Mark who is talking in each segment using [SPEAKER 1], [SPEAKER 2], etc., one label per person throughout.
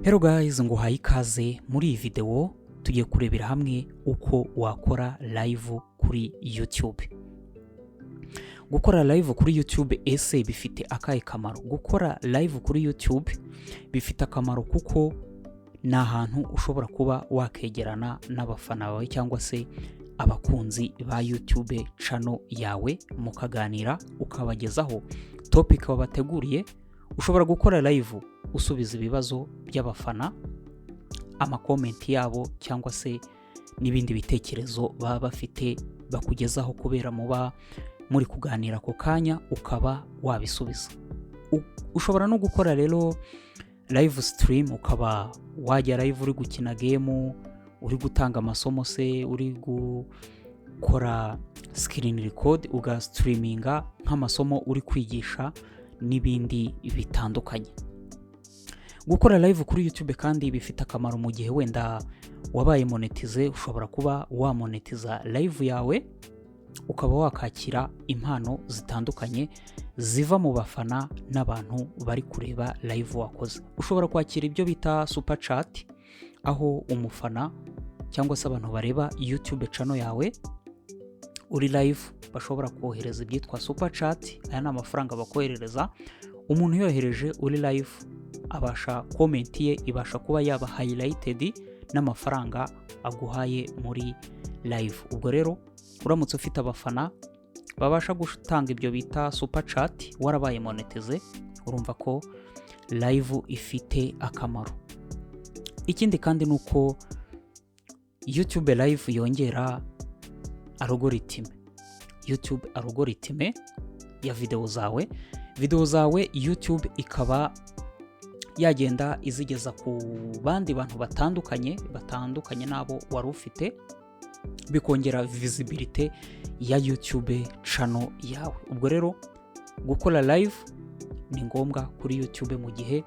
[SPEAKER 1] Hello guys, nguhaye ikaze muri iyi video tugiye kurebera hamwe uko wakora live kuri YouTube. Gukora live kuri YouTube ese bifite akahe kamaro? Gukora live kuri YouTube bifite akamaro kuko ni ahantu ushobora kuba wakegerana n'abafana bawe cyangwa se abakunzi ba YouTube channel yawe, mukaganira ukabagezaho topic wabateguriye. Ushobora gukora live usubiza ibibazo by'abafana, amakomenti yabo cyangwa se n'ibindi bitekerezo baba bafite bakugezaho kubera muba muri kuganira ako kanya ukaba wabisubiza. Ushobora no gukora rero live stream, ukaba wajya live uri gukina game, uri gutanga amasomo se, uri gukora screen record uga streaminga nk'amasomo uri kwigisha n'ibindi bitandukanye. Gukora live kuri YouTube kandi bifite akamaro mu gihe wenda wabaye monetize. Ushobora kuba wamonetiza live yawe ukaba wakakira impano zitandukanye ziva mu bafana n'abantu bari kureba live wakoze. Ushobora kwakira ibyo bita super chat, aho umufana cyangwa se abantu bareba YouTube channel yawe uri live bashobora kohereza ibyitwa super chat. Aya ni amafaranga bakoherereza. Umuntu yohereje uri live abasha comment ye ibasha kuba yaba highlighted n'amafaranga aguhaye muri live. Ubwo rero uramutse ufite abafana babasha gutanga ibyo bita super chat warabaye monetize, urumva ko live ifite akamaro. Ikindi kandi nuko YouTube live yongera YouTube algorithm ya video zawe YouTube ikaba yagenda izigeza ku bandi bantu batandukanye nabo wari ufite, bikongera visibility ya YouTube channel yawe. Ubwo rero gukora live ni ngombwa kuri YouTube mu gihe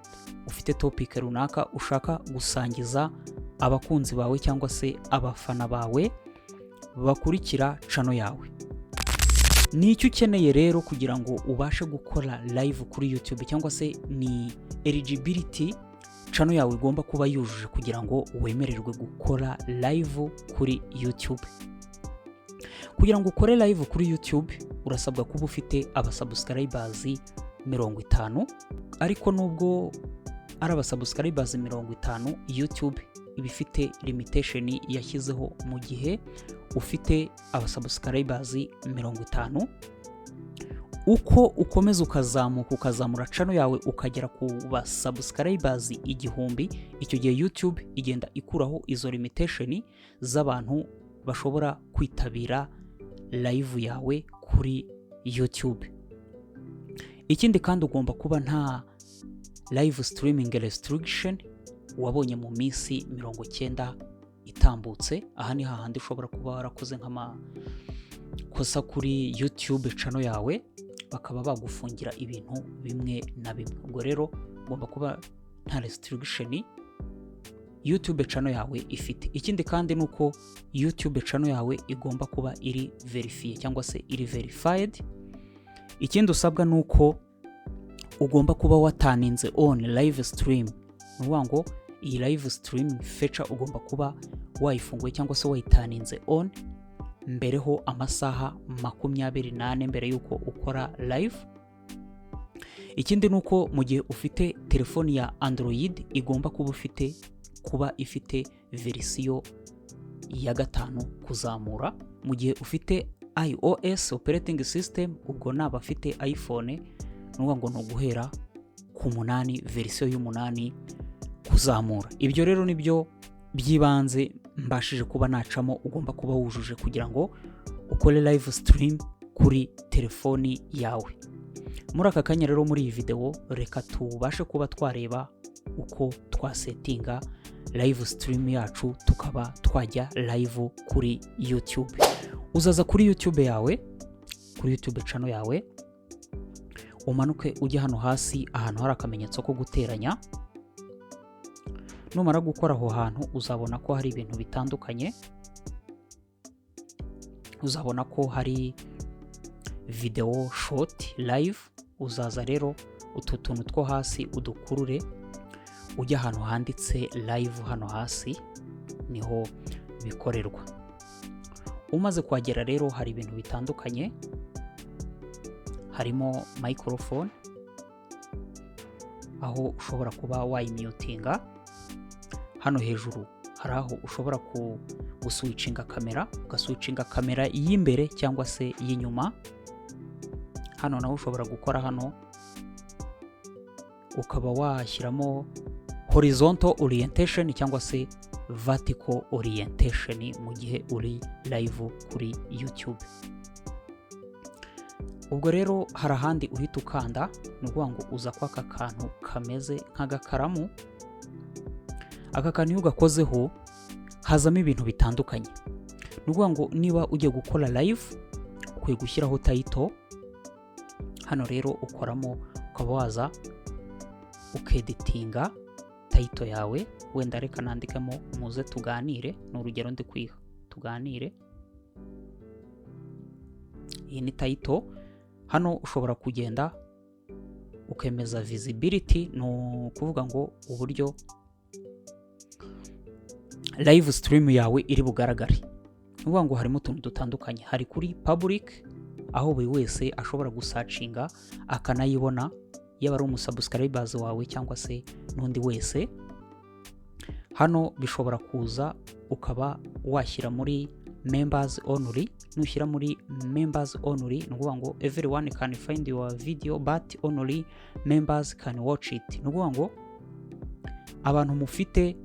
[SPEAKER 1] ufite topic runaka ushaka gusangiza abakunzi bawe cyangwa se abafana bawe bakurikira channel yawe. Ni icyo ukeneye rero kugira ngo ubashe gukora live kuri YouTube, cyangwa se ni eligibility channel yawe igomba kuba yujuje kugira ngo wemererwe gukora live kuri YouTube. Kugira ngo ukore live kuri YouTube urasabwa kuba ufite abasubscribers 50, ariko nubwo ari abasubscribers 50 YouTube ibifite limitation yashyizeho. Mu gihe ufite abasubscribers 50, uko ukomeza ukazamura channel yawe ukagera ku basubscribers 1000, icyo gihe YouTube igenda ikuraho izo limitation z'abantu bashobora kwitabira live yawe kuri YouTube. Ikindi kandi ugomba kuba nta live streaming restriction wabonye mu minsi 90 itambutse. Aha ni hahandi ushobora kuba warakoze nk'amakosa kuri YouTube channel yawe bakaba bagufungira ibintu bimwe na bimwe. Ubwo rero ugomba kuba nta restriction YouTube channel yawe ifite. Ikindi kandi nuko YouTube channel yawe igomba kuba iri verified cyangwa se iri verified. Ikindi usabwa nuko ugomba kuba wataninze on live stream. Nuvuga ngo iyi live stream feature ugomba kuba wayifunguye cyangwa se wayitaninze on mbereho amasaha 28 mbere yuko ukora live. Ikindi nuko mu gihe ufite telefoni ya Android igomba kuba ifite verisiyo ya 5 kuzamura. Mu gihe ufite iOS operating system ubwo naba afite iPhone nuvuga ngo no guhera ku 8, verisiyo y'8 kuzamura. Ibyo rero nibyo byibanze mbashije kuba nacamo ugomba kuba wujuje kugira ngo ukore live stream kuri telefoni yawe. Muri aka kanya rero muri iyi video reka tubashe kuba twareba uko twasetinga live stream yacu tukaba twajya live kuri YouTube. Uzaza kuri YouTube yawe, kuri YouTube channel yawe, umanuke ujye hano hasi ahantu hari akamenyetso ko guteranya. Numara gukora aho hantu uzabona ko hari ibintu bitandukanye. Uzabona ko hari video short live. Uzaza rero utu tuntu two hasi udukurure ujya ahantu handitse live hano hasi niho bikorerwa. Umaze kuhagera rero hari ibintu bitandukanye, harimo microphone aho ushobora kuba wayimyutinga. Hano hejuru hari aho ushobora guswitchinga kamera, ugaswitchinga kamera y'imbere cyangwa se y'inyuma. Hano naho ushobora gukora hano ukaba washyiramo horizontal orientation cyangwa se vertical orientation mu gihe uri live kuri YouTube. Ubwo rero hari ahandi uhita ukanda, ni ukuvuga ngo uza kwa aka kantu kameze nk'agakaramu. Aka kantu iyo ugakozeho hazamo ibintu bitandukanye. Ni ukuvuga ngo niba ugiye gukora live ukwiye gushyiraho title. Hano rero ukoramo ukaba waza ukeditinga title yawe. Wenda reka nandikamo muze tuganire, ni urugero ndi kwiha, tuganire. Iyi ni title. Hano ushobora kugenda ukemeza visibility, ni ukuvuga ngo uburyo live stream yawe iri bugaragare. Ni ukuvuga ngo harimo utuntu dutandukanye. Hari kuri public aho buri wese ashobora gusacinga akanayibona, yaba ari umusubscribers wawe cyangwa se n'undi wese. Hano bishobora kuza ukaba washyira muri members only. Nushyira muri members only ni ukuvuga ngo everyone can find your video but only members can watch it. Ni ukuvuga ngo abantu mufite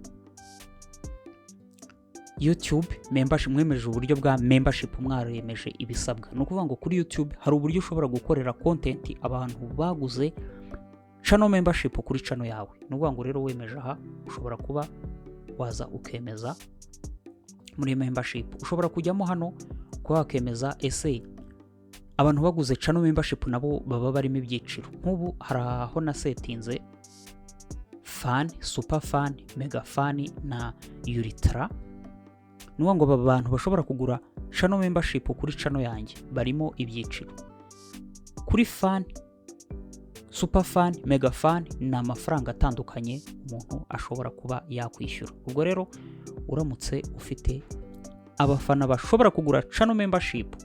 [SPEAKER 1] YouTube membership, mwemeje uburyo bwa membership, mwaremeje ibisabwa. Ni ukuvuga ngo kuri YouTube hari uburyo ushobora gukorera content abantu baguze channel membership kuri channel yawe. Ni ukuvuga ngo rero wemeje aha ushobora kuba waza ukemeza muri membership. Ushobora kujyamo hano kuba wakemeza ese abantu baguze channel membership nabo baba barimo ibyiciro. Nk'ubu hari aho na setinze fan, super fan, mega fan na ultra. Ni ukuvuga ngo aba bantu bashobora kugura channel membership kuri channel yanjye barimo ibyiciro. Kuri fan, super fan, mega fan ni amafaranga atandukanye umuntu ashobora kuba yakwishyura. Ubwo rero uramutse ufite abafana bashobora kugura channel membership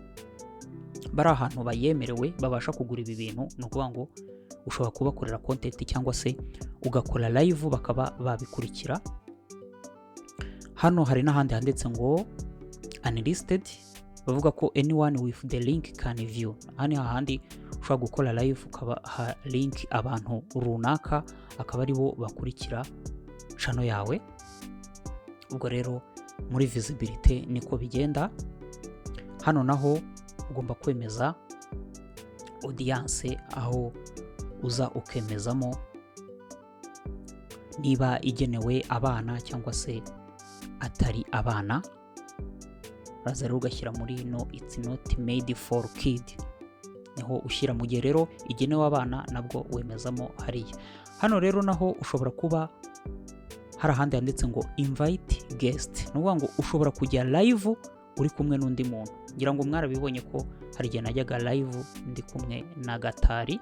[SPEAKER 1] bari ahantu bayemerewe babasha kugura ibi bintu, ni ukuvuga ngo ushobora kubakorera content cyangwa se ugakora live bakaba babikurikira. Hano hari n'ahandi handitse ngo unlisted, bavuga ko anyone with the link can view. Hano hahandi ushobora gukora live ukaba link abantu runaka akaba ari bo bakurikira channel yawe. Ubwo rero muri visibility niko bigenda. Hano naho ugomba kwemeza audience, aho uza ukemezamo niba igenewe abana cyangwa se atari abana. Uraza rero ugashyira muri no it's not made for kid, niho ushyira. Mu gihe rero igenewe abana nabwo wemezamo hariya. Hano rero naho ushobora kuba hari ahandi handitse ngo invite guest. Ni ukuvuga ngo ushobora kujya live uri kumwe n'undi muntu. Ngira ngo mwarabibonye ko hari igihe najyaga live ndi kumwe na Gatari.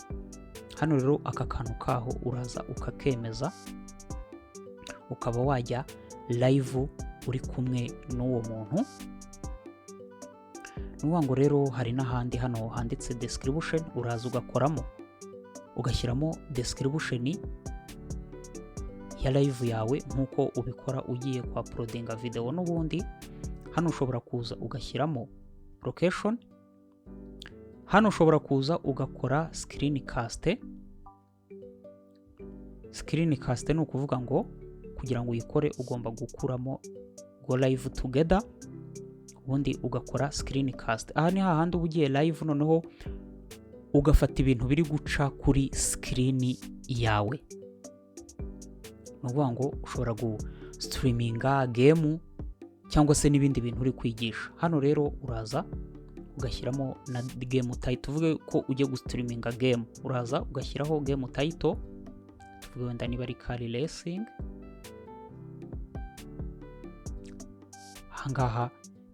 [SPEAKER 1] Hano rero aka kantu kaho uraza ukakemeza ukaba wajya live uri kumwe n'uwo muntu. Ni ukuvuga ngo rero hari n'ahandi hano handitse description, uraza ugakoramo ugashyiramo description ya live yawe nk'uko ubikora ugiye kwa uploadinga video n'ubundi. Hano ushobora kuza ugashyiramo location. Hano ushobora kuza ugakora screencast. Screencast ni ukuvuga ngo kugira ngo uyikore ugomba gukuramo go live together, ubundi ugakora screencast. Aha ni hahandi uba ugiye live noneho ugafata ibintu biri guca kuri screen yawe. Ni ukuvuga ngo ushobora gustreaminga game cyangwa se n'ibindi bintu uri kwigisha. Hano rero uraza ugashyiramo na game title. Tuvuge ko ugiye gustreaminga game, uraza ugashyiraho game title. Tuvuge wenda niba ari car racing. Ahangaha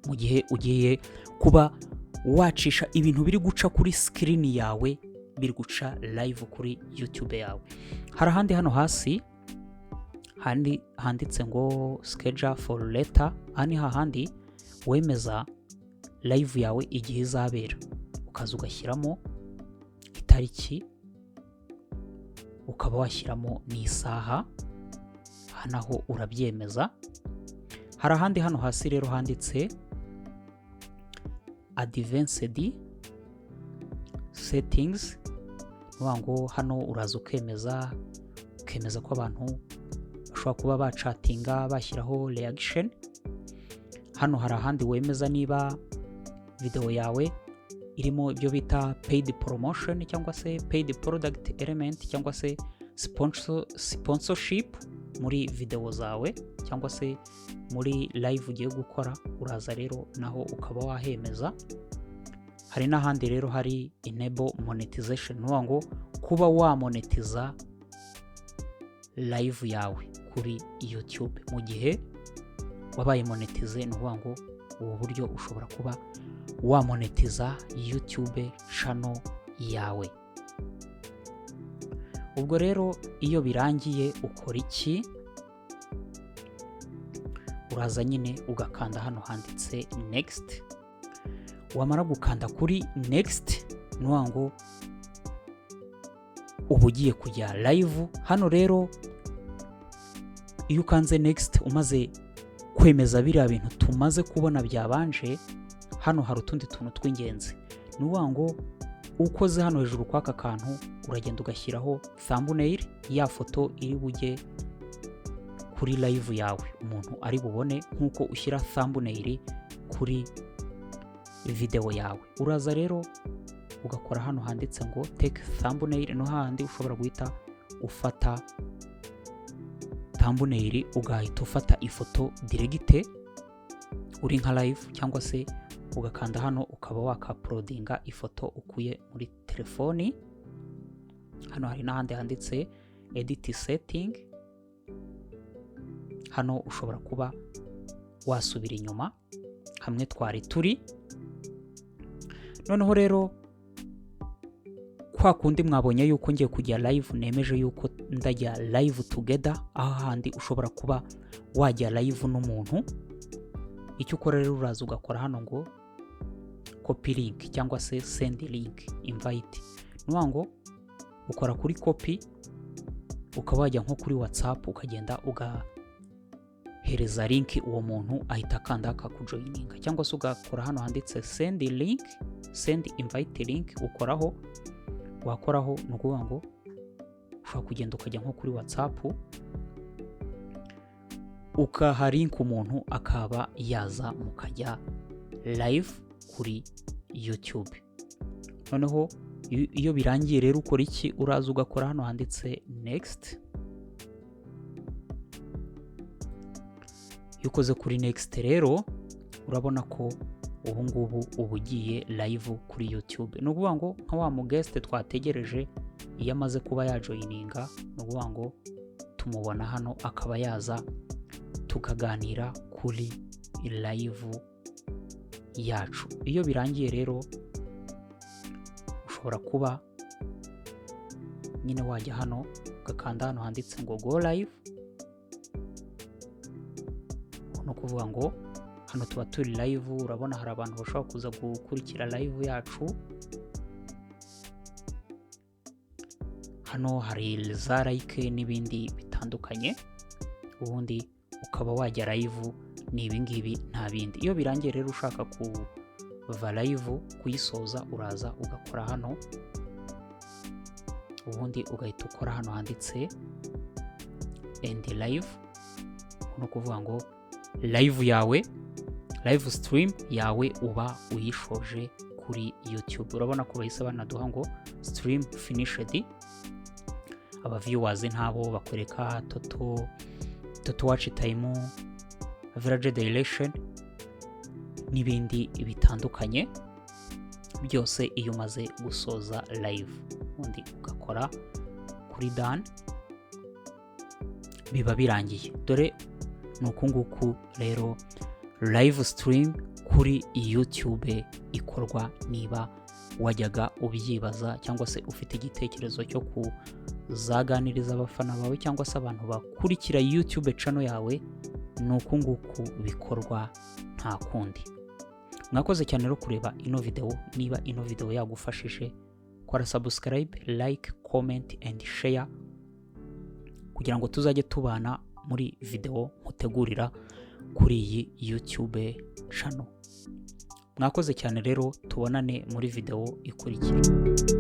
[SPEAKER 1] mu gihe ugiye kuba wacisha ibintu biri guca kuri screen yawe, biri guca live kuri YouTube yawe. Hari ahandi hano hasi handitse ngo schedule for later. Aha ni hahandi wemeza live yawe igihe izabera, ukaza ugashyiramo itariki, ukaba washyiramo n'isaha. aha naho urabyemeza. Hari ahandi hano hasi rero handitse advanced settings, ngo hano uraza ukemeza ko abantu bashobora kuba bacatinga bashyiraho reaction. Hano hari ahandi wemeza niba video yawe irimo ibyo bita paid promotion cyangwa se paid product element cyangwa se sponsorship muri video zawe cyangwa se muri live ugiye gukora. Uraza rero naho ukaba wahemeza. Hari n'ahandi rero hari enable monetization, ngo kuba wamonetiza live yawe kuri YouTube mu gihe wabaye monetize. ngo ubu buryo ushobora kuba wamonetiza YouTube channel yawe. Ubwo rero iyo birangiye ukora iki? Uraza nyine ugakanda hano handitse next. Wamara gukanda kuri next, ngo ubu ugiye kujya live. Hano rero iyo ukanze next umaze kwemeza biriya bintu tumaze kubona byabanje, hano hari utundi tuntu tw'ingenzi. ngo ukoze hano hejuru kwaka kantu uragenda ugashyiraho thumbnail, ya foto iri bujye kuri live yawe, umuntu ari bubone nk'uko ushyira thumbnail kuri video yawe. Uraza rero ugakora hano handitse ngo take thumbnail, no handi ushobora guhita ufata thumbnail ugahita ufata ifoto direct uri nka live, cyangwa se ugakanda hano ukaba waka-uploadinga ifoto ukuye muri telefoni. Hano hari n'ahandi handitse edit setting. Hano ushobora kuba wasubira inyuma hamwe twari turi. Noneho rero kwa kundi mwabonye yuko ngiye kujya live, nemeje yuko ndajya live together. aho handi ushobora kuba wajya live n'umuntu. Icyo ukora rero uraza ugakora hano ngo copy link cyangwa se send link invite. ngo ukora kuri copy, ukaba wajya nko kuri WhatsApp ukagenda ugahereza link uwo muntu ahita akanda akakujoininga, cyangwa se ugakora hano handitse send link, send invite link, ukoraho. Wakoraho ngo ushobora kugenda ukajya nko kuri WhatsApp ukaha link umuntu akaba yaza mukajya live kuri YouTube. Noneho iyo birangiye rero ukora iki? Uraza ugakora hano handitse next. Iyo ukoze kuri next rero urabona ko ubu ngubu uba ugiye live kuri YouTube. ngo nka wa mu guest twategereje iyo amaze kuba yajoininga, ngo tumubona hano akaba yaza tukaganira kuri live yacu. Iyo birangiye rero ushobora kuba nyine wajya hano ugakanda hano handitse ngo go live. no kuvuga ngo hano tuba turi live. Urabona hari abantu bashobora kuza gukurikira live yacu. Hano hari za like n'ibindi bitandukanye, ubundi ukaba wajya live n'ibi ngibi nta bindi. Iyo birangiye rero ushaka kuva live kuyisoza, uraza ugakora hano, ubundi ugahita ukora hano handitse end live. no kuvuga ngo live yawe, live stream yawe uba uyishoje kuri YouTube. Urabona ko bahise banaduha ngo stream finished. Aba viewers ntabo bakwereka total watch time, average duration n'ibindi bitandukanye byose. Iyo umaze gusoza live undi ugakora kuri done, biba birangiye. Dore nuko nguku rero live stream kuri YouTube ikorwa. Niba wajyaga ubyibaza cyangwa se ufite igitekerezo cyo zaganiriza abafana bawe cyangwa se abantu bakurikira YouTube channel yawe, ni uku nguku bikorwa nta kundi. Mwakoze cyane rero kureba ino video. Niba ino video yagufashije, kora subscribe, like, comment and share kugira ngo tuzajye tubana muri video nkutegurira kuri iyi YouTube channel. Mwakoze cyane rero, tubonane muri video ikurikira.